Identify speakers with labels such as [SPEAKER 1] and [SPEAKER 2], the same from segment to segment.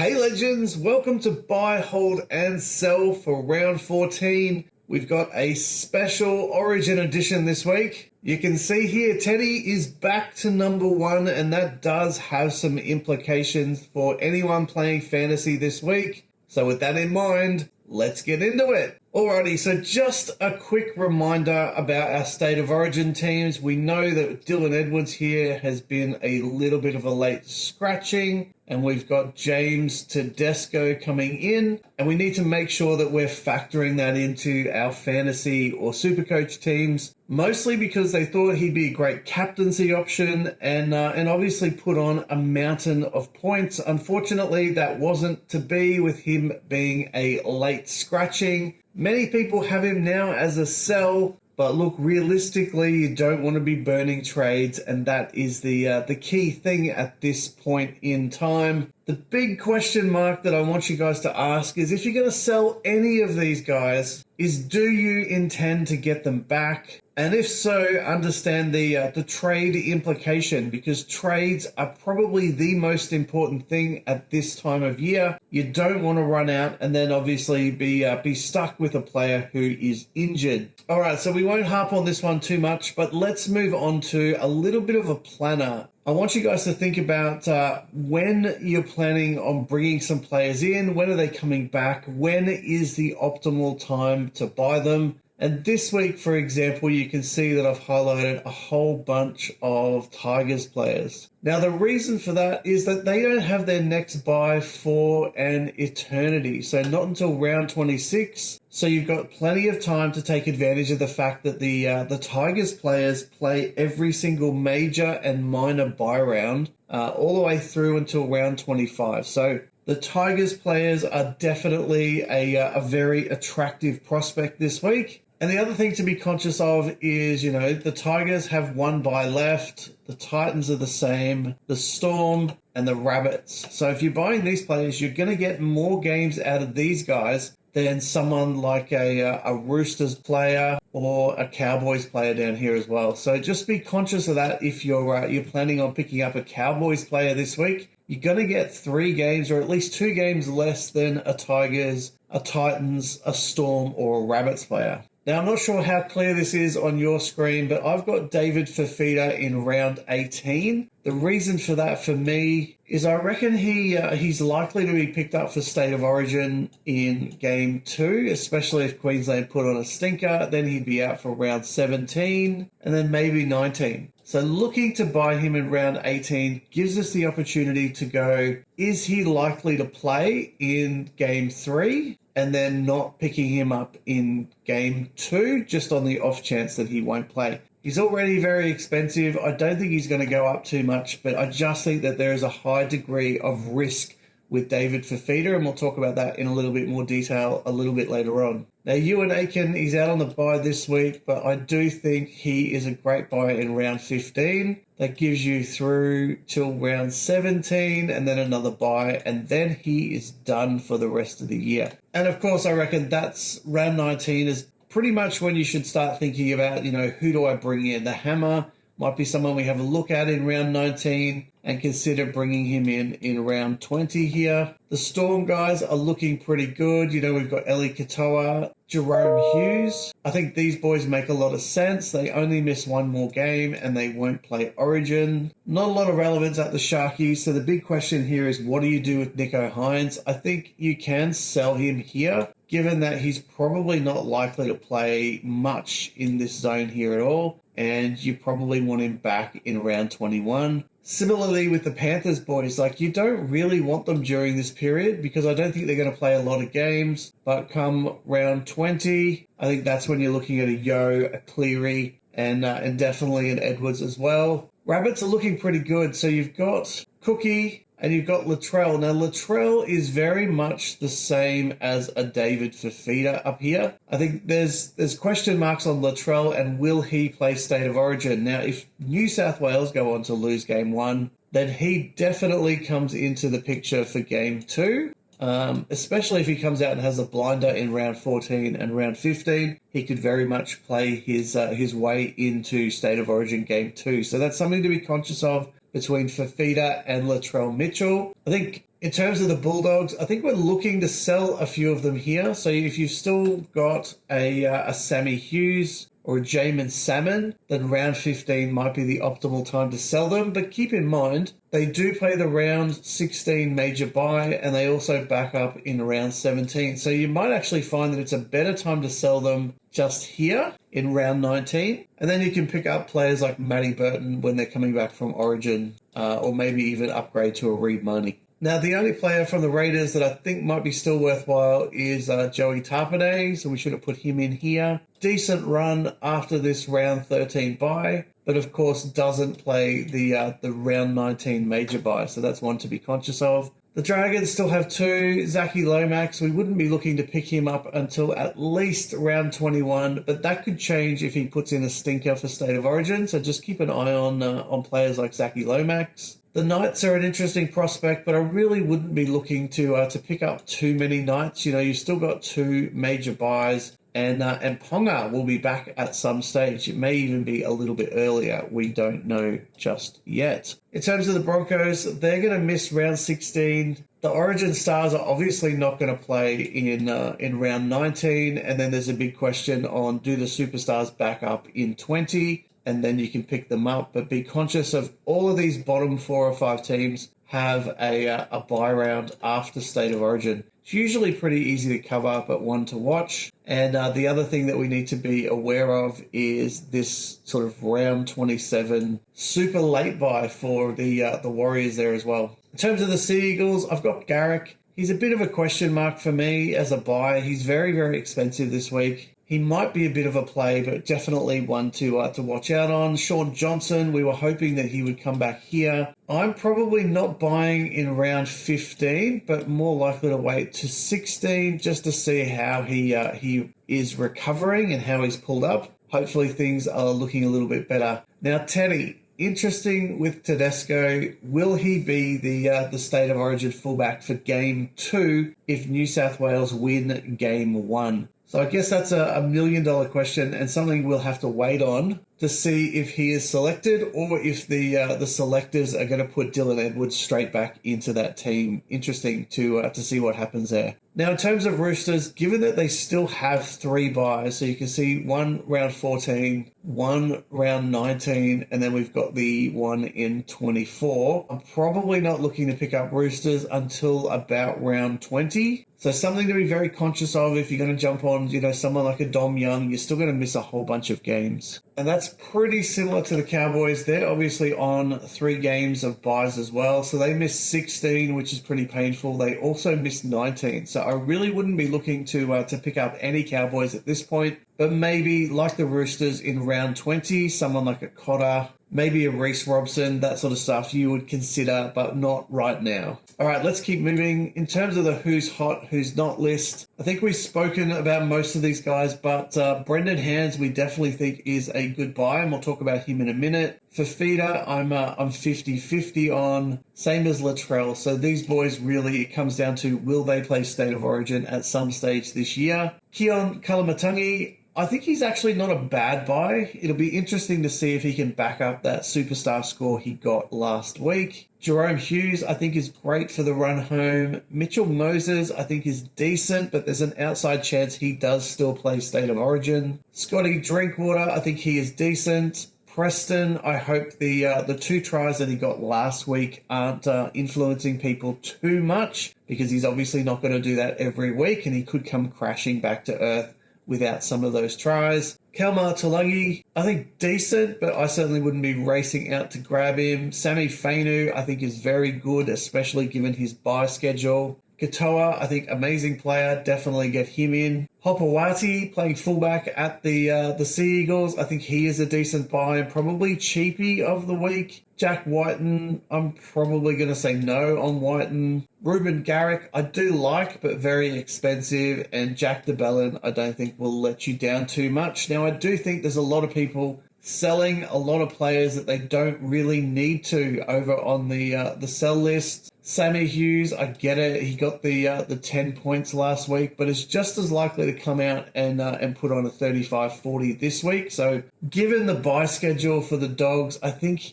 [SPEAKER 1] Hey legends, welcome to Buy, Hold and Sell for round 14. We've got a special Origin edition this week. You can see here Teddy is back to number 1, and that does have some implications for anyone playing fantasy this week. So with that in mind, let's get into it. Alrighty, so just a quick reminder about our State of Origin teams. We know that Dylan Edwards here has been a little bit of a late scratching, and we've got James Tedesco coming in, and we need to make sure that we're factoring that into our fantasy or supercoach teams, mostly because they thought he'd be a great captaincy option and obviously put on a mountain of points. Unfortunately, that wasn't to be with him being a late scratching. Many people have him now as a sell, but look, realistically, you don't want to be burning trades, and that is the key thing at this point in time. The big question mark that I want you guys to ask is, if you're going to sell any of these guys, do you intend to get them back? And if so, understand the trade implication, because trades are probably the most important thing at this time of year. You don't want to run out and then obviously be stuck with a player who is injured. All right, so we won't harp on this one too much, but let's move on to a little bit of a planner. I want you guys to think about when you're planning on bringing some players in, when are they coming back, when is the optimal time to buy them. And this week, for example, you can see that I've highlighted a whole bunch of Tigers players. Now, the reason for that is that they don't have their next buy for an eternity. So not until round 26. So you've got plenty of time to take advantage of the fact that the Tigers players play every single major and minor buy round all the way through until round 25. So the Tigers players are definitely a very attractive prospect this week. And the other thing to be conscious of is, the Tigers have one buy left, the Titans are the same, the Storm and the Rabbits. So if you're buying these players, you're going to get more games out of these guys than someone like a Roosters player or a Cowboys player down here as well. So just be conscious of that if you're planning on picking up a Cowboys player this week. You're going to get 3 games, or at least 2 games less than a Tigers, a Titans, a Storm, or a Rabbits player. Now, I'm not sure how clear this is on your screen, but I've got David Fifita in round 18. The reason for that for me is I reckon he's likely to be picked up for State of Origin in game 2, especially if Queensland put on a stinker. Then he'd be out for round 17 and then maybe 19. So looking to buy him in round 18 gives us the opportunity to go, is he likely to play in game 3? And then not picking him up in game 2, just on the off chance that he won't play. He's already very expensive. I don't think he's going to go up too much, but I just think that there is a high degree of risk with David Fifita, and we'll talk about that in a little bit more detail a little bit later on. Now, Ewan Aiken, he's out on the bye this week, but I do think he is a great buy in round 15. That gives you through till round 17 and then another bye, and then he is done for the rest of the year. And of course, I reckon that's round 19 is pretty much when you should start thinking about, who do I bring in? The Hammer might be someone we have a look at in round 19 and consider bringing him in round 20 here. The Storm guys are looking pretty good. We've got Eli Katoa, Jerome Hughes. I think these boys make a lot of sense. They only miss one more game and they won't play Origin. Not a lot of relevance at the Sharkies. So the big question here is, what do you do with Nicho Hynes? I think you can sell him here, given that he's probably not likely to play much in this zone here at all. And you probably want him back in round 21. Similarly with the Panthers boys, you don't really want them during this period because I don't think they're going to play a lot of games. But come round 20, I think that's when you're looking at a Yeo, a Cleary, and definitely an Edwards as well. Rabbits are looking pretty good. So you've got Cookie and you've got Latrell. Now, Latrell is very much the same as a David Fifita up here. I think there's question marks on Latrell and will he play State of Origin? Now, if New South Wales go on to lose game 1, then he definitely comes into the picture for game 2. Especially if he comes out and has a blinder in round 14 and round 15, he could very much play his way into State of Origin game 2. So that's something to be conscious of between Fifita and Latrell Mitchell. I think In terms of the Bulldogs, I think we're looking to sell a few of them here. So if you've still got a Sammy Hughes or a Jamin Salmon, then round 15 might be the optimal time to sell them. But keep in mind, they do play the round 16 major buy, and they also back up in round 17. So you might actually find that it's a better time to sell them just here in round 19. And then you can pick up players like Matty Burton when they're coming back from Origin, or maybe even upgrade to a Reed Money. Now, the only player from the Raiders that I think might be still worthwhile is Joey Tarpane, so we should have put him in here. Decent run after this round 13 bye, but of course doesn't play the round 19 major bye, so that's one to be conscious of. The Dragons still have two. Zachy Lomax, we wouldn't be looking to pick him up until at least round 21, but that could change if he puts in a stinker for State of Origin, so just keep an eye on players like Zachy Lomax. The Knights are an interesting prospect, but I really wouldn't be looking to pick up too many Knights. You know, you've still got two major buys, and Ponga will be back at some stage. It may even be a little bit earlier. We don't know just yet. In terms of the Broncos, they're going to miss round 16. The Origin Stars are obviously not going to play in round 19, and then there's a big question on, do the Superstars back up in 20? And then you can pick them up, but be conscious of all of these bottom 4 or 5 teams have a bye round after State of Origin. It's usually pretty easy to cover, but one to watch. And the other thing that we need to be aware of is this sort of round 27 super late bye for the Warriors there as well. In terms of the Sea Eagles, I've got Garrick. He's a bit of a question mark for me as a buy. He's very, very expensive this week. He might be a bit of a play, but definitely one to watch out on. Sean Johnson, we were hoping that he would come back here. I'm probably not buying in round 15, but more likely to wait to 16 just to see how he is recovering and how he's pulled up. Hopefully things are looking a little bit better. Now, Teddy, interesting with Tedesco. Will he be the State of Origin fullback for Game 2 if New South Wales win Game 1? So I guess that's a $1 million question, and something we'll have to wait on to see if he is selected, or if the selectors are going to put Dylan Edwards straight back into that team. Interesting to see what happens there. Now, in terms of Roosters, given that they still have 3 buys, so you can see one round 14, one round 19, and then we've got the one in 24. I'm probably not looking to pick up Roosters until about round 20. So something to be very conscious of if you're going to jump on, someone like a Dom Young, you're still going to miss a whole bunch of games. And that's pretty similar to the Cowboys. They're obviously on 3 games of buys as well. So they missed 16, which is pretty painful. They also missed 19. So I really wouldn't be looking to pick up any Cowboys at this point. But maybe, like the Roosters in round 20, someone like a Cotter, maybe a Reece Robson, that sort of stuff you would consider, but not right now. All right, let's keep moving. In terms of the who's hot, who's not list, I think we've spoken about most of these guys, but Brendan Hands we definitely think is a good buy, and we'll talk about him in a minute. For Feeder, I'm 50-50 on, same as Latrell. So these boys really, it comes down to, will they play State of Origin at some stage this year? Keon Kalamatangi, I think he's actually not a bad buy. It'll be interesting to see if he can back up that superstar score he got last week. Jerome Hughes, I think, is great for the run home. Mitchell Moses, I think, is decent, but there's an outside chance he does still play State of Origin. Scotty Drinkwater, I think he is decent. Preston, I hope the 2 tries that he got last week aren't influencing people too much, because he's obviously not going to do that every week, and he could come crashing back to earth without some of those tries. Kelmar Tulagi, I think decent, but I certainly wouldn't be racing out to grab him. Sammy Fainu, I think, is very good, especially given his bye schedule. Katoa, I think, amazing player, definitely get him in. Hopewati, playing fullback at the Sea Eagles, I think he is a decent buy and probably cheapie of the week. Jack Whiten, I'm probably going to say no on Whiten. Ruben Garrick, I do like, but very expensive. And Jack DeBellin, I don't think will let you down too much. Now, I do think there's a lot of people selling a lot of players that they don't really need to over on the sell list. Sammy Hughes, I get it. He got the 10 points last week, but is just as likely to come out and put on a 35-40 this week. So given the bye schedule for the Dogs, I think,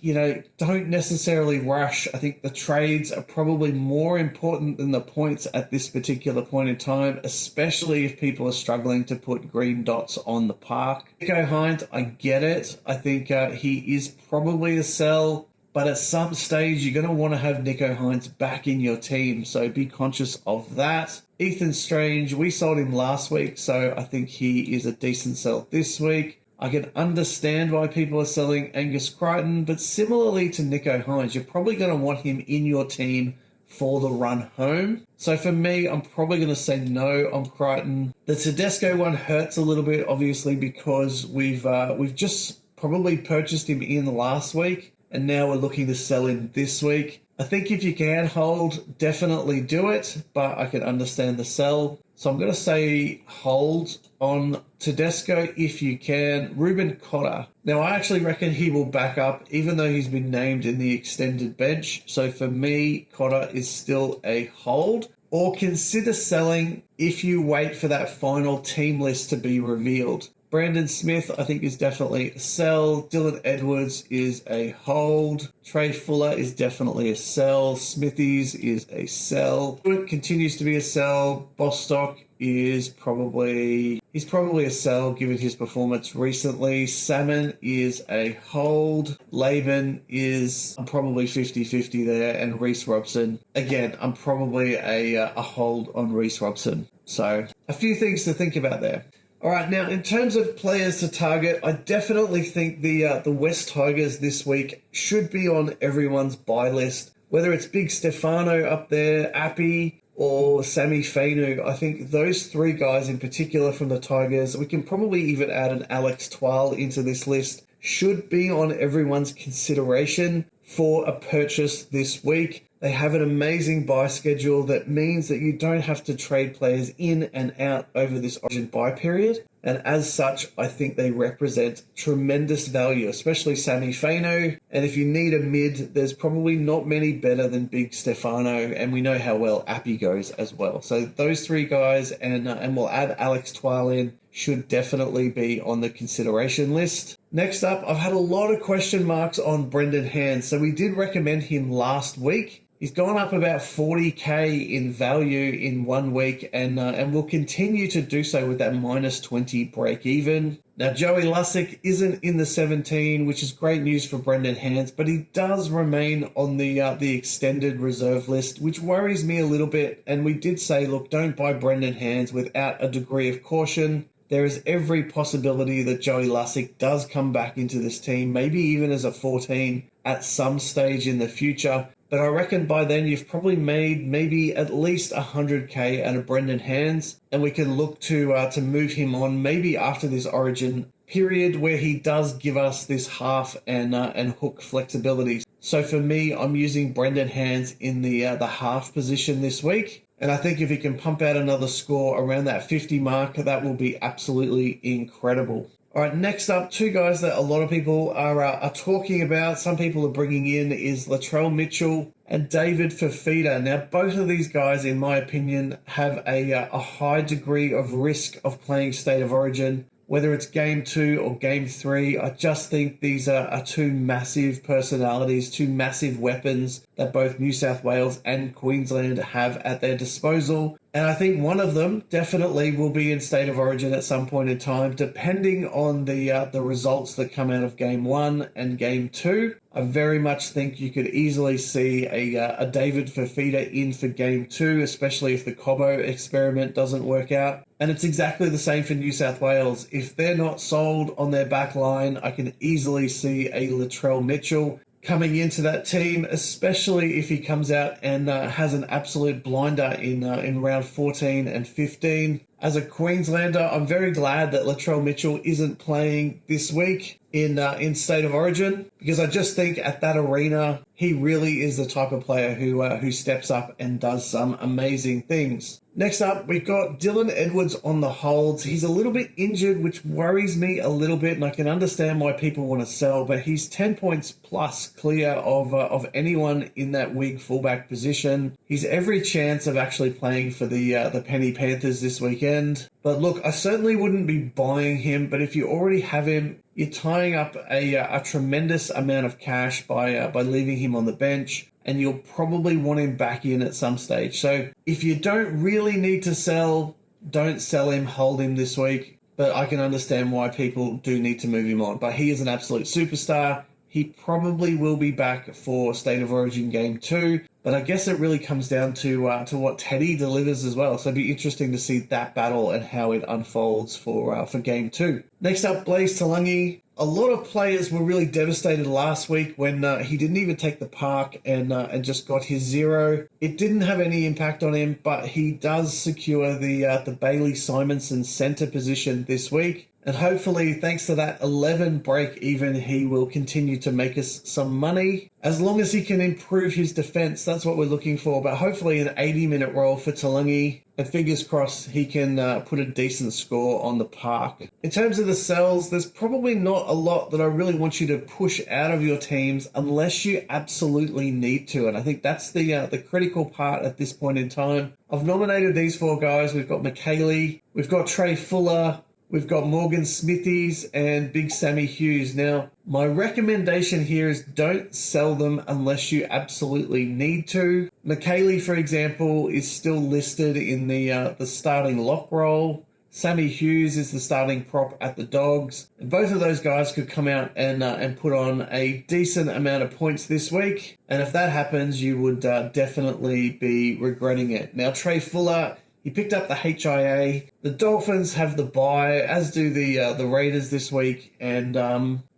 [SPEAKER 1] don't necessarily rush. I think the trades are probably more important than the points at this particular point in time, especially if people are struggling to put green dots on the park. Nico Hines, I get it. I think he is probably a sell. But at some stage, you're going to want to have Nico Hines back in your team, so be conscious of that. Ethan Strange, we sold him last week, so I think he is a decent sell this week. I can understand why people are selling Angus Crichton, but similarly to Nico Hines, you're probably going to want him in your team for the run home. So for me, I'm probably going to say no on Crichton. The Tedesco one hurts a little bit, obviously, because we've just probably purchased him in last week. And now we're looking to sell him this week. I think if you can hold, definitely do it, but I can understand the sell. So I'm going to say hold on Tedesco if you can. Ruben Cotter. Now, I actually reckon he will back up, even though he's been named in the extended bench. So for me, Cotter is still a hold. Or consider selling if you wait for that final team list to be revealed. Brandon Smith, I think, is definitely a sell. Dylan Edwards is a hold. Trey Fuller is definitely a sell. Smithies is a sell. Stewart continues to be a sell. Bostock is probably a sell given his performance recently. Salmon is a hold. Laban is, I'm probably 50-50 there. And Reece Robson, again, I'm probably a hold on Reece Robson. So a few things to think about there. All right, now in terms of players to target, I definitely think the West Tigers this week should be on everyone's buy list. Whether it's Big Stefano up there, Appy, or Sammy Fainu, I think those three guys in particular from the Tigers, we can probably even add an Alex Twal into this list, should be on everyone's consideration for a purchase this week. They have an amazing buy schedule that means that you don't have to trade players in and out over this Origin buy period. And as such, I think they represent tremendous value, especially Sammy Fainu. And if you need a mid, there's probably not many better than Big Stefano. And we know how well Appy goes as well. So those three guys, and we'll add Alex Twal in, should definitely be on the consideration list. Next up, I've had a lot of question marks on Brendan Hands. So we did recommend him last week. He's gone up about 40k in value in 1 week and will continue to do so with that minus 20 break even. Now, Joey Lussick isn't in the 17, which is great news for Brendan Hands, but he does remain on the extended reserve list, which worries me a little bit. And we did say, look, don't buy Brendan Hands without a degree of caution. There is every possibility that Joey Lussick does come back into this team, maybe even as a 14 at some stage in the future. But I reckon by then you've probably made maybe at least 100k out of Brendan Hands, and we can look to move him on maybe after this Origin period where he does give us this half and hook flexibility. So for me, I'm using Brendan Hands in the half position this week. And I think if he can pump out another score around that 50 mark, that will be absolutely incredible. All right, next up, two guys that a lot of people are talking about, some people are bringing in, is Latrell Mitchell and David Fifita. Now, both of these guys, in my opinion, have a high degree of risk of playing State of Origin. Whether it's Game 2 or Game 3, I just think these are two massive personalities, two massive weapons that both New South Wales and Queensland have at their disposal. And I think one of them definitely will be in State of Origin at some point in time, depending on the results that come out of Game 1 and Game 2. I very much think you could easily see a David Fifita in for Game 2, especially if the Cobbo experiment doesn't work out. And it's exactly the same for New South Wales. If they're not sold on their back line, I can easily see a Latrell Mitchell coming into that team, especially if he comes out and has an absolute blinder in round 14 and 15. As a Queenslander, I'm very glad that Latrell Mitchell isn't playing this week in State of Origin, because I just think at that arena, he really is the type of player who steps up and does some amazing things. Next up, we've got Dylan Edwards on the holds. He's a little bit injured, which worries me a little bit, and I can understand why people want to sell, but he's 10 points plus clear of anyone in that wing fullback position. He's every chance of actually playing for the Penny Panthers this weekend. But look, I certainly wouldn't be buying him, but if you already have him, you're tying up a tremendous amount of cash by leaving him on the bench, and you'll probably want him back in at some stage. So if you don't really need to sell, don't sell him, hold him this week. But I can understand why people do need to move him on. But he is an absolute superstar. He probably will be back for State of Origin Game 2. But I guess it really comes down to what Teddy delivers as well. So it'd be interesting to see that battle and how it unfolds for Game 2. Next up, Blaze Talangi. A lot of players were really devastated last week when he didn't even take the park and just got his 0. It didn't have any impact on him, but he does secure the Bailey Simonson center position this week. And hopefully, thanks to that 11 break even, he will continue to make us some money. As long as he can improve his defense, that's what we're looking for. But hopefully an 80-minute role for Talangi. And fingers crossed he can put a decent score on the park. In terms of the sells, there's probably not a lot that I really want you to push out of your teams unless you absolutely need to. And I think that's the critical part at this point in time. I've nominated these 4 guys. We've got McKaylee, we've got Trey Fuller, we've got Morgan Smithies and Big Sammy Hughes. Now, my recommendation here is don't sell them unless you absolutely need to. McKaylee, for example, is still listed in the starting lock role. Sammy Hughes is the starting prop at the Dogs. And both of those guys could come out and put on a decent amount of points this week. And if that happens, you would definitely be regretting it. Now, Trey Fuller, he picked up the HIA. The Dolphins have the bye, as do the Raiders this week, and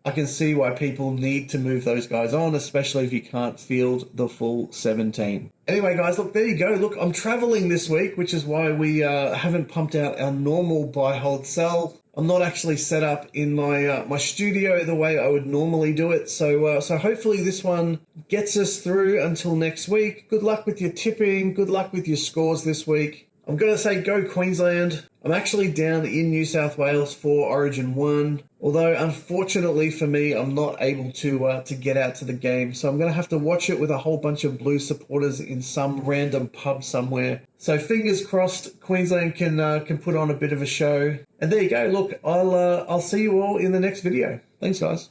[SPEAKER 1] I can see why people need to move those guys on, especially if you can't field the full 17. Anyway, guys, look, there you go. Look, I'm traveling this week, which is why we haven't pumped out our normal buy, hold, sell. I'm not actually set up in my studio the way I would normally do it, so hopefully this one gets us through until next week. Good luck with your tipping. Good luck with your scores this week. I'm going to say go Queensland. I'm actually down in New South Wales for Origin 1, although unfortunately for me, I'm not able to get out to the game. So I'm going to have to watch it with a whole bunch of Blue supporters in some random pub somewhere. So fingers crossed Queensland can put on a bit of a show. And there you go. Look, I'll see you all in the next video. Thanks, guys.